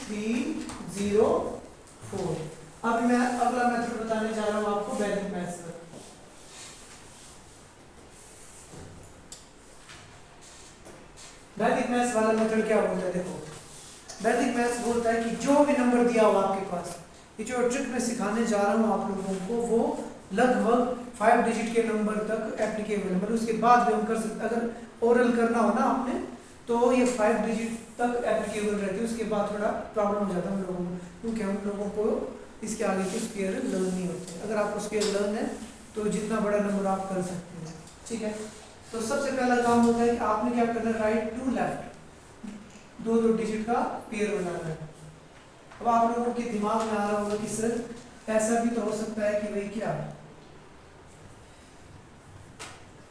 2304। अब मैं अगला मेथड बताने जा रहा हूं आपको वैदिक मैथ्स का। वैदिक मैथ्स वाला मेथड क्या बोलता है, देखो वैदिक मैथ्स बोलता है कि जो भी नंबर दिया हो आपके पास, ये जो ट्रिक मैं सिखाने जा रहा हूं आप लोगों को, वो लगभग 5 डिजिट के नंबर तक एप्लीकेबल है। मतलब उसके बाद भी हम कर सकते, अगर ओरल करना हो ना आपने, तो ये 5 डिजिट तक एप्लीकेबल रहती है। उसके बाद थोड़ा प्रॉब्लम हो जाता है हम लोगों को, क्योंकि हम लोगों को इसके आगे के स्क्वायर लर्न नहीं होते। अगर आपको स्क्वायर लर्न है तो जितना बड़ा नंबर आप कर सकते हैं, ठीक है। तो सबसे पहला काम होता है कि आपने क्या करना है, राइट टू लेफ्ट, दो डिजिट का पेयर बनाना है। अब आप लोगों के दिमाग में आ रहा होगा कि सर ऐसा भी तो हो सकता है कि भाई क्या,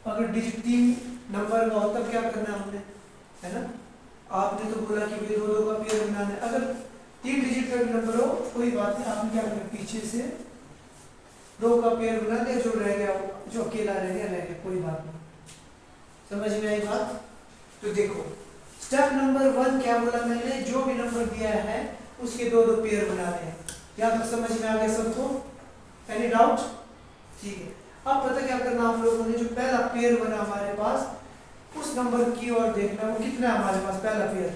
अगर डिजिट 3 नंबर का हो तब क्या करना है हमने, है ना। आपने तो बोला कि भाई दो का पेयर बनाना है। अगर 3 डिजिट का नंबर हो कोई बात नहीं, आपने क्या करना, पीछे से 2 का पेयर बना दिया, जो रह गया, जो अकेला रह गया, कोई बात नहीं। समझ में आई बात। तो देखो स्टेप नंबर 1 क्या बोला मैंने, जो भी नंबर दिया है उसके दो पेयर बनाने हैं। यहाँ तक समझ में आ गया सबको, एनी डाउट, ठीक है। अब पता क्या करना आप लोगों ने, जो पहला पेयर बना हमारे पास, उस नंबर की ओर देखना, वो कितना है हमारे पास, पहला पेयर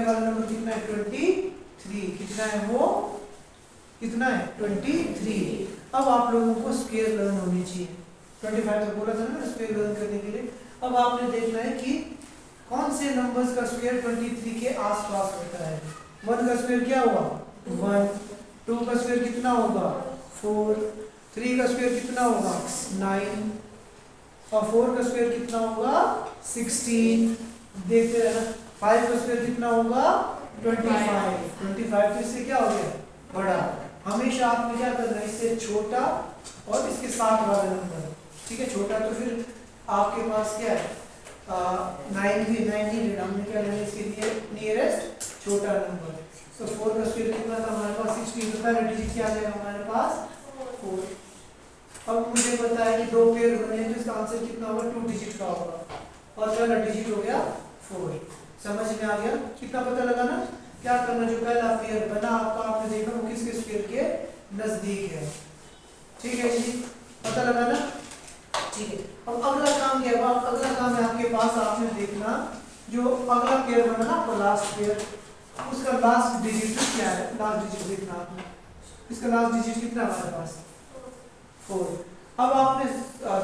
वाला नंबर कितना है, 23। कितना है वो, कितना है 23। अब आप लोगों को स्क्वायर लर्न होनी चाहिए। 25 तो बोला था ना स्क्वायर लर्न करने के लिए। अब आपने देखना है कि कौन से नंबर्स का स्क्वायर 23 के आसपास होता है। 1 का स्क्वायर क्या हुआ 1, 2 का स्क्वायर कितना होगा 4, 3 का स्क्वायर कितना होगा 9, और 4 का स्क्वायर कितना होगा 16। देखते रहना। 5 का स्क्वायर कितना होगा 25। तो इससे क्या हो गया बड़ा। हमेशा आपने क्या करना है, इससे छोटा और इसके साथ वाला नंबर, ठीक है। छोटा तो फिर आपके पास क्या है 9 भी 9 हमने क्या लेना इसके लिए, नियरेस्ट छोटा नंबर। तो 4 का स्क्वायर कितना था हमारे पास 16। तो पहला डिजिट क्या आ जाएगा हमारे पास 4। अब मुझे पता है कि 2 पेयर बने हैं, तो इसका आंसर कितना होगा 2 डिजिट का होगा, और पहला डिजिट हो गया 4। समझ में आ गया, कितना पता लगाना, क्या करना, जो पहला पेयर बना आपका, आपने देखा वो किसके स्क्वायर के नजदीक है, ठीक है जी, पता लगाना, ठीक है। अब अगला काम क्या है, अगला काम है आपके पास, आपने देखना जो अगला पेयर बना ना आपका लास्ट पेयर, उसका लास्ट डिजिट क्या है, लास्ट डिजिट देखना आपने, इसका लास्ट डिजिट कितना है हमारे पास 4। अब आपने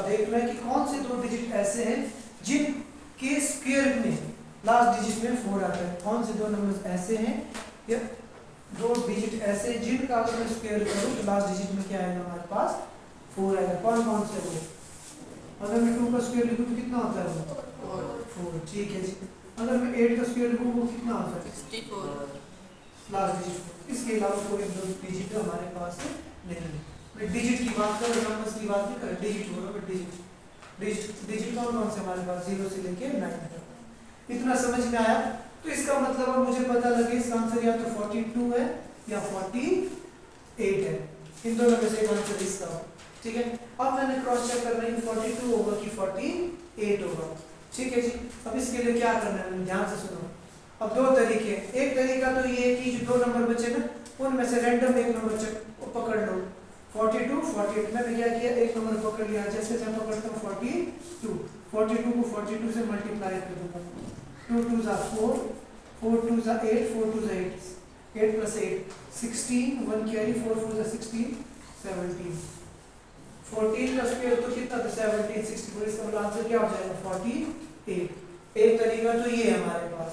देखना है कि कौन से 2 डिजिट ऐसे हैं जिनके स्क्वायर में लास्ट डिजिट में 4 आता है। कौन से 2 नंबर्स ऐसे हैं, या 2 डिजिट ऐसे हैं जिनका अगर मैं स्क्वायर करूं तो लास्ट डिजिट में क्या आएगा हमारे पास 4 आएगा। कौन कौन से वो, अगर मैं 2 का स्क्वायर लिखूं तो कितना होता है वो 4, ठीक है जी। अगर मैं 8 का स्क्वायर लिखूं वो कितना होता है 64, लास्ट डिजिट। इसके अलावा कोई 2 डिजिट हमारे पास नहीं है। मैं डिजिट की बात कर रहा हूं, नंबर्स की बात नहीं कर रहा, डिजिट बोल रहा हूं। डिजिट कौन से हमारे पास 0 से लेके 9 तक। इतना समझ में आया। तो इसका मतलब अब मुझे पता लगे इसका आंसर या तो 42 है या 48 है, इन दोनों में से एक आंसर इसका हो, ठीक है। अब मैंने क्रॉस चेक करना है 42 होगा कि 48 होगा, ठीक है जी। अब इसके लिए क्या करना है, ध्यान से सुनो। अब 2 तरीके, एक तरीका तो ये है कि जो 2 नंबर बचे ना उनमें से रैंडम एक नंबर पकड़ लो, 42 48। मैंने क्या किया, एक नंबर पकड़ लिया, जैसे मैं पकड़ता हूँ 42 को 42 से मल्टीप्लाई कर दूंगा, 2 2 जा 4, 4 2 जा 8, 4 2 जा 8, 8 + 8 16, 1 कैरी, 4 4 जा 16 17। 14 का स्क्वायर तो कितना था 17, 64। इसका मतलब आंसर क्या हो जाएगा 48। एक तरीका तो ये है हमारे पास,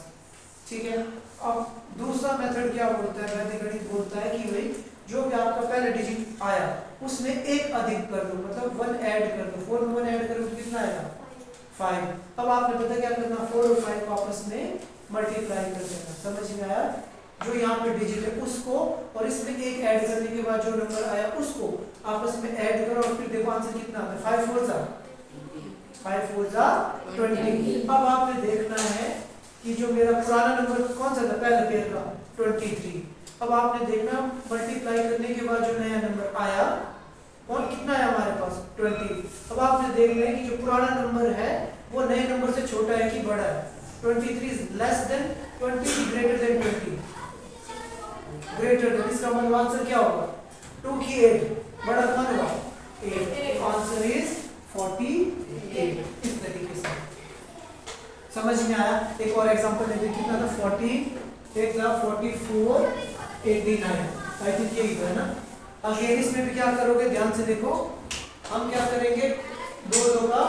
ठीक है। अब दूसरा मेथड क्या बोलता है, वैदिक गणित बोलता है कि भाई जो भी आपका पहला डिजिट आया उसमें एक अधिक कर दो, मतलब 1 ऐड कर दो। 4 में 1 ऐड करो तो कितना आएगा 5। अब आपने पता क्या करना, 4 और 5 को आपस में मल्टीप्लाई कर देना। समझ में आया, जो यहाँ पे डिजिट है उसको और इसमें एक ऐड करने के बाद जो नंबर आया उसको आपस में ऐड करो, और फिर देखो आंसर कितना आता है 5 4 जा 20। अब आपने देखना है कि जो मेरा पुराना नंबर कौन सा था पहले पेयर का 23। अब आपने देखना मल्टीप्लाई करने के बाद जो नया नंबर आया और कितना है हमारे पास 20। अब आपने देख लिया कि जो पुराना नंबर है वो नए नंबर से छोटा है कि बड़ा है। 23 less than 20 greater than 20, greater than, इसका मतलब आंसर क्या होगा 2 की 8 बड़ा कौन होगा 8, आंसर इज 48। इस तरीके से समझ में आया। एक और एग्जांपल लेते हैं, कितना था 40 एक था 44 89, आई थिंक यही है ना। अगेन इसमें भी क्या करोगे ध्यान से देखो, हम क्या करेंगे 2 2 का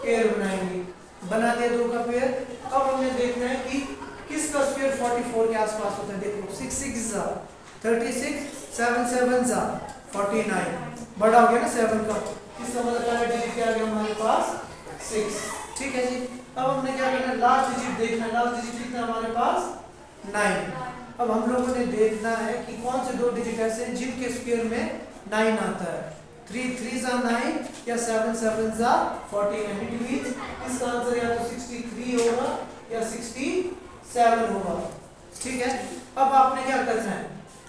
पेयर बनाएंगे, बना दिया 2 का पेयर। अब हमें देखना है कि किसका स्क्वायर 44 के आसपास होता है। देखो 6 6 जा 36, 7 7 जा 49, बड़ा हो गया ना 7 का, इसका मतलब पहला डिजिट क्या आ गया हमारे पास 6, ठीक है जी। अब हमने क्या करना है लास्ट डिजिट देखना है, लास्ट डिजिट कितना हमारे पास 9। अब हम लोगों ने देखना है कि कौन से 2 डिजिट ऐसे हैं जिनके स्क्वायर में 9 आता है। 3 3 जा 9 या 7 7 जा 49, इट मींस इसका आंसर या तो 63 होगा या 67 होगा, ठीक है। अब आपने क्या करना है,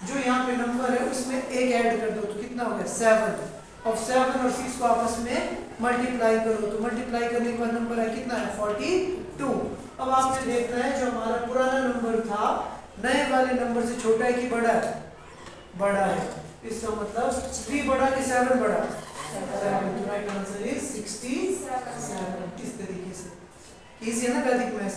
जो यहाँ पे नंबर है उसमें एक ऐड कर दो तो कितना हो गया 7। अब 7 और 6 को आपस में मल्टीप्लाई करो, तो मल्टीप्लाई करने के बाद नंबर है कितना है 42। अब आपने देखना है जो हमारा पुराना नंबर था नए वाले नंबर से छोटा है कि बड़ा है, बड़ा है। इसका मतलब 3 बड़ा कि 7 बड़ा, 7, तो राइट आंसर इज 67। इस तरीके से इजी है ना वैदिक मैथ्स।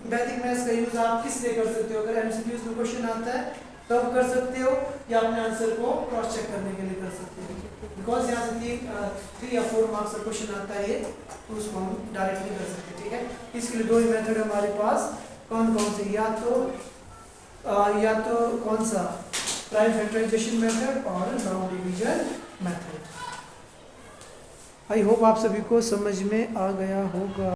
वैदिक मैथ्स का यूज आप किस लिए कर सकते हो, अगर एमसीक्यूज में क्वेश्चन आता है तब तो कर सकते हो, या अपने आंसर को क्रॉस चेक करने के लिए कर सकते हो। बिकॉज यहाँ से 3 या 4 मार्क्स का क्वेश्चन आता है ये, तो उसको हम डायरेक्टली कर सकते हैं, ठीक है। इसके लिए 2 ही मेथड है हमारे पास, कौन कौन से, या तो कौन सा प्राइम फैक्टराइजेशन मेथड और long division method. I hope आप सभी को समझ में आ गया होगा।